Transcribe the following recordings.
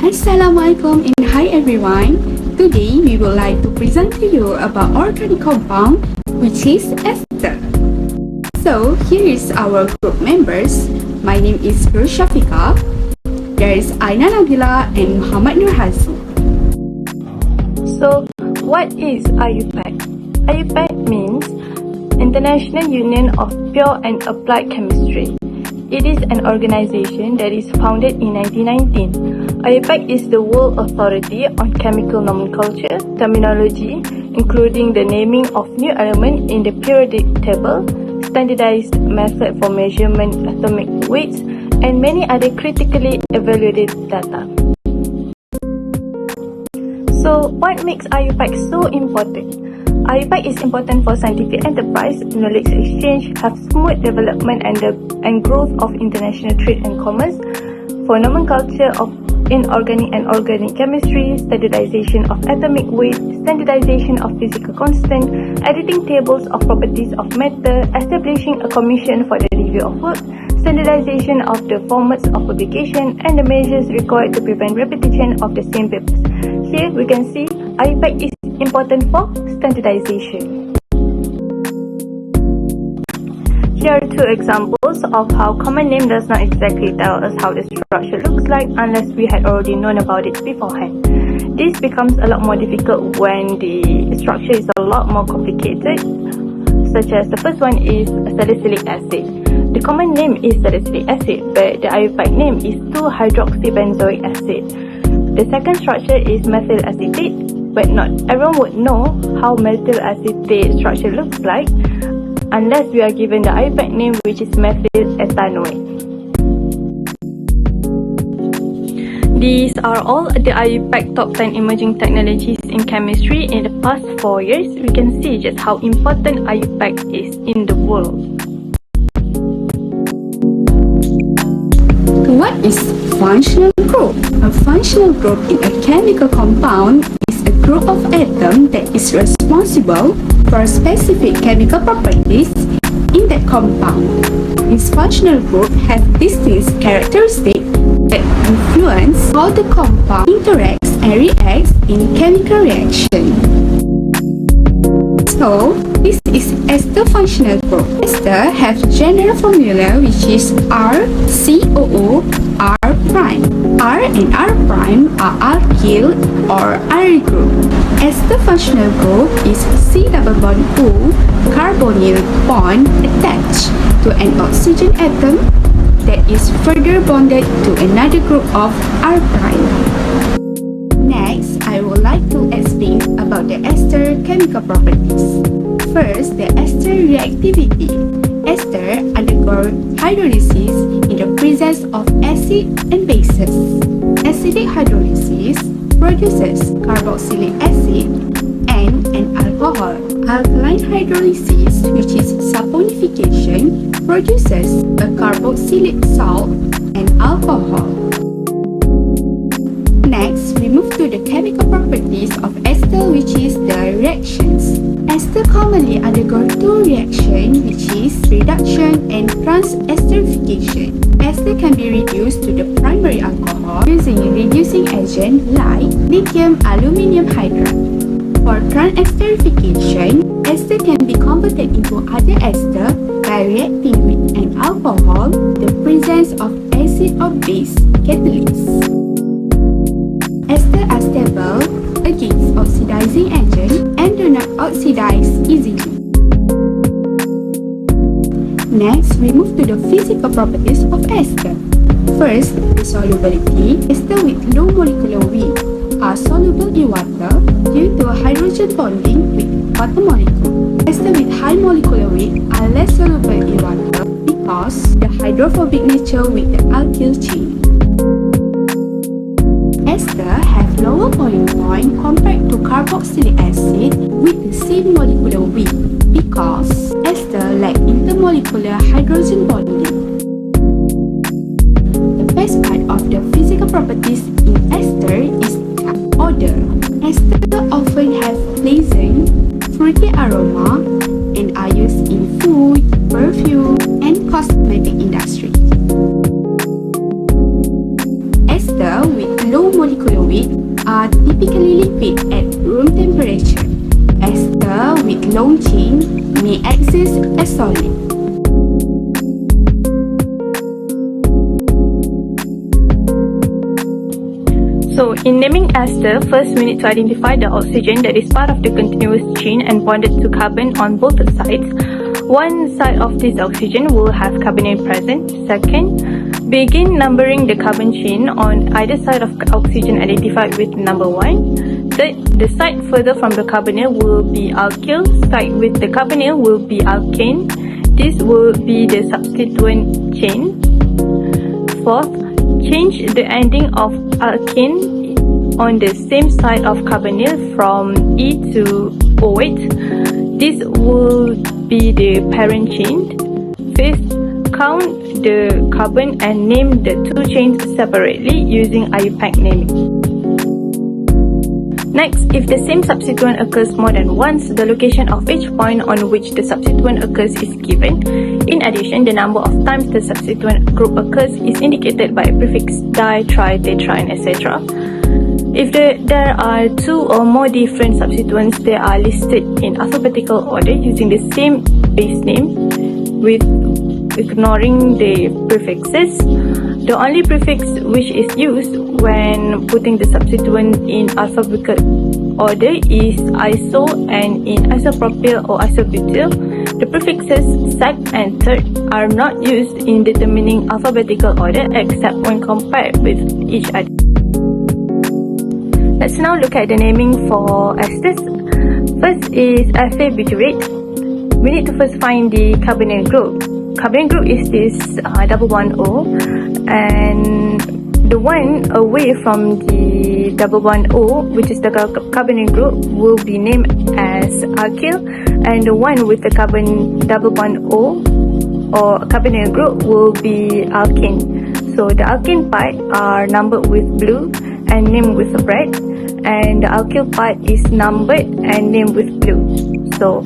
Assalamualaikum and hi everyone. Today we would like to present to you about organic compound which is ester. So here is our group members. My name is Syafiqah. There is AINA, NABILAH and MOHAMAD HAZIQ. So what is IUPAC? IUPAC means International Union of Pure and Applied Chemistry. It is an organization that is founded in 1919. IUPAC is the world authority on chemical nomenclature, terminology, including the naming of new elements in the periodic table, standardized method for measurement atomic weights, and many other critically evaluated data. So, what makes IUPAC so important? IUPAC is important for scientific enterprise, knowledge exchange, have smooth development and growth of international trade and commerce, for nomenclature of inorganic and organic chemistry, standardization of atomic weight, standardization of physical constant, editing tables of properties of matter, establishing a commission for the review of work, standardization of the formats of publication, and the measures required to prevent repetition of the same papers. Here we can see IUPAC is important for standardization. Here are two examples of how common name does not exactly tell us how the structure looks like unless we had already known about it beforehand. This becomes a lot more difficult when the structure is a lot more complicated, such as the first one is salicylic acid. The common name is salicylic acid, but the IUPAC name is 2-hydroxybenzoic acid. The second structure is methyl acetate, but not everyone would know how methyl acetate structure looks like unless we are given the IUPAC name, which is methyl ethanoate. These are all the IUPAC top 10 emerging technologies in chemistry in the past 4 years. We can see just how important IUPAC is in the world. What is functional group? A functional group in a chemical compound is a group of atoms that is responsible for specific chemical properties in that compound. This functional group has distinct characteristics that influence how the compound interacts and reacts in chemical reaction. So, this is ester functional group. Ester has general formula which is RCOO R prime. R and R prime are alkyl or aryl group. Ester functional group is C double bond O carbonyl bond attached to an oxygen atom that is further bonded to another group of R prime. Next, I would like to explain about the ester chemical properties. First, the ester reactivity. Ester undergo hydrolysis in the presence of acid and bases. Acidic hydrolysis produces carboxylic acid and an alcohol. Alkaline hydrolysis, which is saponification, produces a carboxylic salt and alcohol. Next, we move to the chemical properties of ester, which is the reactions. Ester commonly undergo two reactions, which is reduction and transesterification. Ester can be reduced to the primary alcohol using a reducing agent like lithium aluminium hydride. For transesterification, ester can be converted into other ester by reacting with an alcohol in the presence of acid or base catalyst. Ester are stable against oxidizing agents and do not oxidize easily. Next, we move to the physical properties of ester. First, the solubility. Ester with low molecular weight are soluble in water due to hydrogen bonding with water molecule. Ester with high molecular weight are less soluble in water because the hydrophobic nature with the alkyl chain. Ester have lower boiling point compared to carboxylic acid with the same molecular weight because ester lack intermolecular hydrogen bonding. The best part of the physical properties in ester is their odor. Ester often have pleasant, fruity aroma and are used in food, perfume, and cosmetic industry. Ester with low molecular weight are typically liquid at room temperature. Ester with long chain may exist as solid. So, in naming ester, first we need to identify the oxygen that is part of the continuous chain and bonded to carbon on both sides. One side of this oxygen will have carbonyl present. Second, begin numbering the carbon chain on either side of oxygen identified with number 1. Third, the side further from the carbonyl will be alkyl, side with the carbonyl will be alkane. This will be the substituent chain. Fourth, change the ending of alkane on the same side of carbonyl from E to OH. This will be the parent chain. Fifth, count the carbon and name the two chains separately using IUPAC naming. Next, if the same substituent occurs more than once, the location of each point on which the substituent occurs is given. In addition, the number of times the substituent group occurs is indicated by a prefix di, tri, tetra, and etc. If there are two or more different substituents, they are listed in alphabetical order using the same base name with ignoring the prefixes. The only prefix which is used when putting the substituent in alphabetical order is iso, and in isopropyl or isobutyl, the prefixes sec and third are not used in determining alphabetical order except when compared with each other. Let's now look at the naming for esters. First is ethyl butyrate. We need to first find the carbonyl group. Carbonyl group is this double bond O, and the one away from the double bond O, which is the carbonyl group, will be named as alkyl, and the one with the carbon double bond O or carbonyl group will be alkane. So the alkane part are numbered with blue and named with red, and the alkyl part is numbered and named with blue. So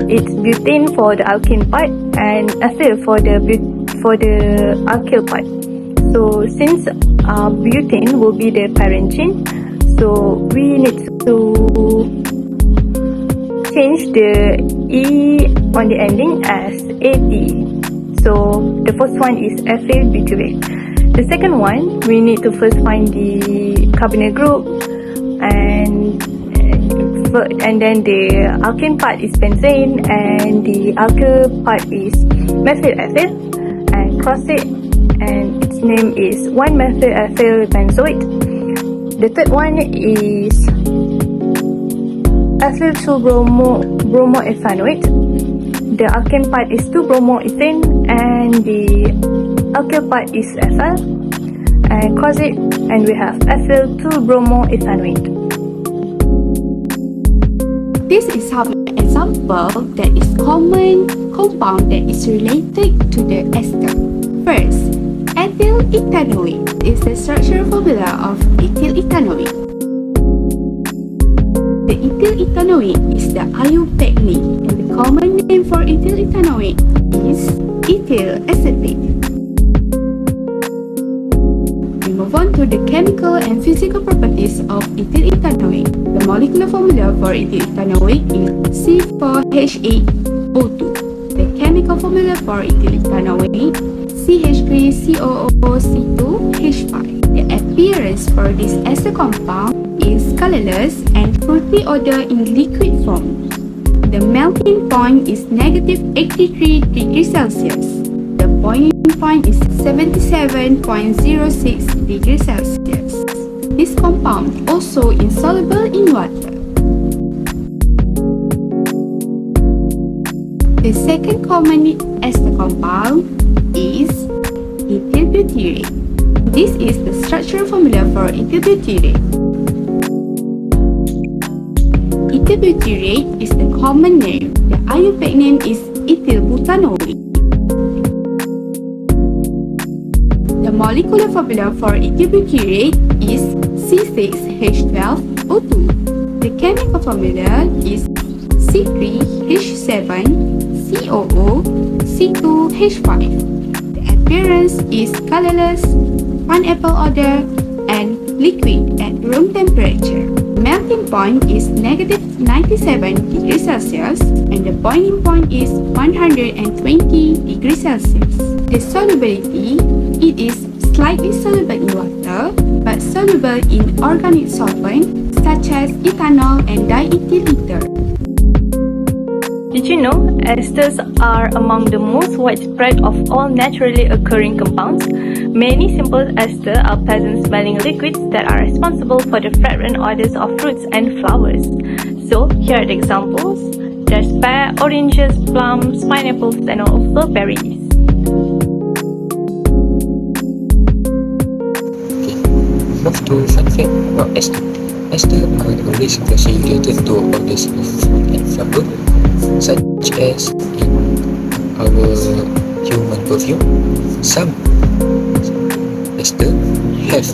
it's butane for the alkane part and ethyl for the alkyl part. So since butane will be the parent chain, so we need to change the E on the ending as AT. So the first one is ethyl butyrate. The second one, we need to first find the carbonyl group, and then the alkane part is benzene and the alkyl part is methyl ethyl, and cross it, and its name is 1-methyl ethyl benzoate. The third one is ethyl 2-bromoethanoate. The alkane part is 2-bromoethane and the alkyl part is ethyl, and cross it, and we have ethyl 2-bromoethanoate. This is some example that is common compound that is related to the ester. First, ethyl ethanoate is the structural formula of ethyl ethanoate. The ethyl ethanoate is the IUPAC name, and the common name for ethyl ethanoate is ethyl acetate. We move on to the chemical and physical properties of ethyl ethanoate. The molecular formula for ethyl ethanoate is C4H8O2. The chemical formula for ethyl ethanoate CH3COOC2H5. The appearance for this ester compound is colorless and fruity odor in liquid form. The melting point is -83 degrees Celsius. The boiling point is 77.06 degrees Celsius. This compound also insoluble in water. The second common ester compound is ethyl butyrate. This is the structural formula for ethyl butyrate. Ethyl butyrate is the common name. The IUPAC name is ethyl butanoate. The molecular formula for ethyl butyrate is C6H12O2. The chemical formula is C3H7COOC2H5. The appearance is colorless, pineapple odor, and liquid. room temperature. Melting point is -97 degrees Celsius and the boiling point is 120 degrees Celsius. The solubility, it is slightly soluble in water but soluble in organic solvent such as ethanol and diethyl ether. Did you know esters are among the most widespread of all naturally occurring compounds? Many simple esters are pleasant-smelling liquids that are responsible for the fragrant odors of fruits and flowers. So, here are the examples. There's pear, oranges, plums, pineapples, and also berries. Move to fun fact about ester. Ester are always closely related to odors of fruit and flower, such as in our human perfume. Some ester have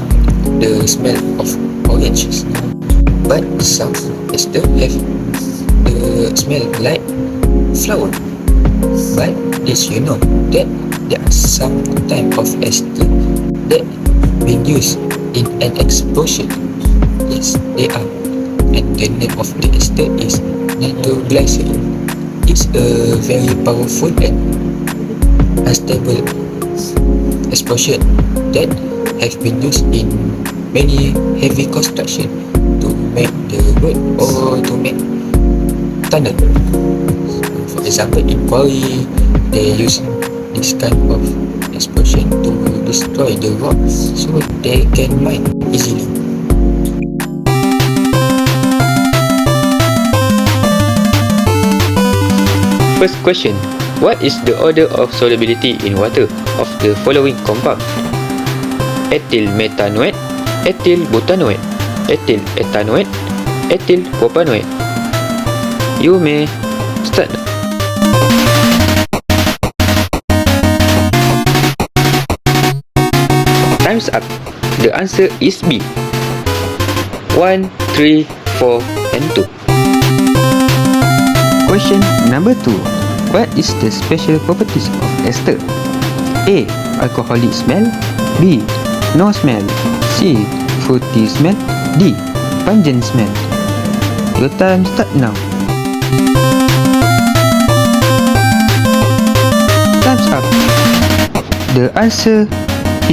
the smell of oranges, but some ester have the smell like flower. But did you know that there are some type of ester that being used in an explosion? Yes, they are. And the name of the ester is nitroglycerin. It's a very powerful and unstable explosion that have been used in many heavy construction to make the road or to make tunnel. For example, in quarry, they use this kind of explosion to destroy the rock so they can mine easily. First question. What is the order of solubility in water of the following compound? Ethyl methanoate, ethyl butanoate, ethyl ethanoate, ethyl propanoate. You may start. Time's up. The answer is B. 1, 3, 4 and 2. Question number 2. What is the special properties of ester? A. Alcoholic smell. B. No smell. C. Fruity smell. D. Pungent smell. Your time start now. Time's up. The answer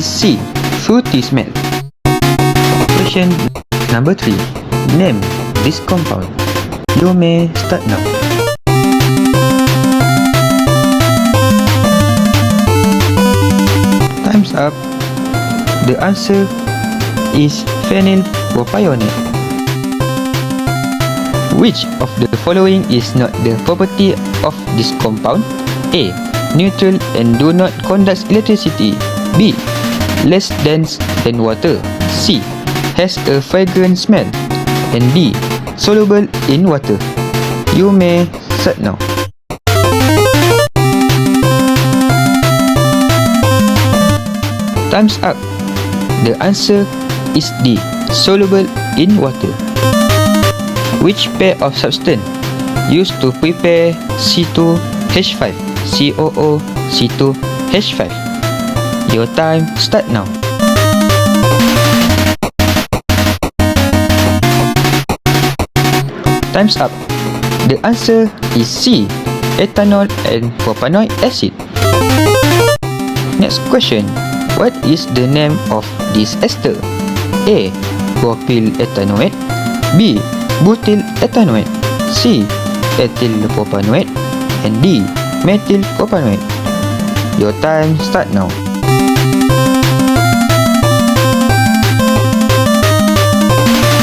is C. Fruity smell. Question number 3. Name this compound. You may start now. Time's up. The answer is phenyl propionate. Which of the following is not the property of this compound? A. Neutral and do not conduct electricity. B. Less dense than water. C. Has a fragrant smell. And D. Soluble in water. You may start now. Time's up. The answer is D. Soluble in water. Which pair of substance used to prepare C2H5 COO C2H5? Your time start now. Time's up. The answer is C. Ethanol and propanoic acid. Next question. What is the name of this ester? A. Propyl ethanoate. B. Butyl ethanoate. C. Ethyl propanoate. And D. Methyl propanoate. Your time start now.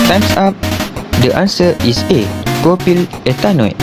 Time's up. The answer is A. Propyl ethanoate.